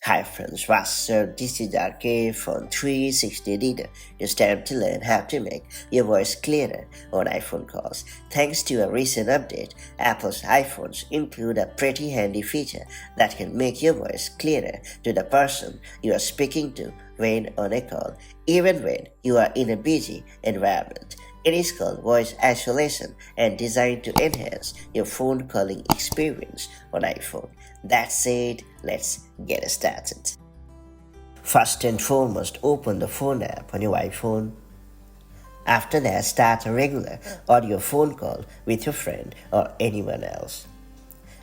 Hi friends, so this is our iPhone 360 reader. It's time to learn how to make your voice clearer on iPhone calls. Thanks to a recent update, Apple's iPhones include a pretty handy feature that can make your voice clearer to the person you are speaking to when on a call, even when you are in a busy environment. It is called voice isolation and designed to enhance your phone calling experience on iPhone. That said, let's get started. First and foremost, open the phone app on your iPhone. After that, start a regular audio phone call with your friend or anyone else.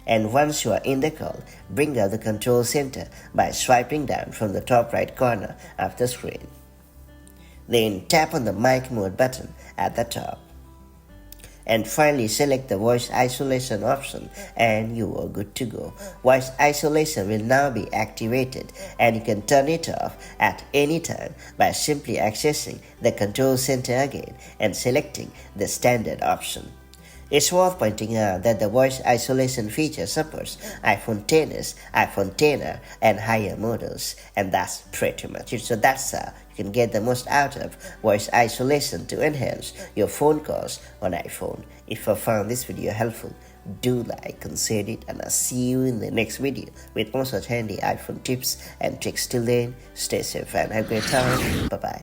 And once you are in the call, bring up the control center by swiping down from the top right corner of the screen. Then tap on the mic mode button at the top. And finally select the voice isolation option and you are good to go. Voice isolation will now be activated and you can turn it off at any time by simply accessing the control center again and selecting the standard option. It's worth pointing out that the voice isolation feature supports iPhone XS, iPhone XR, and higher models, and that's pretty much it. So that's how you can get the most out of voice isolation to enhance your phone calls on iPhone. If you found this video helpful, do like and share it, and I'll see you in the next video with more such handy iPhone tips and tricks. Till then, stay safe and have a great time. Bye bye.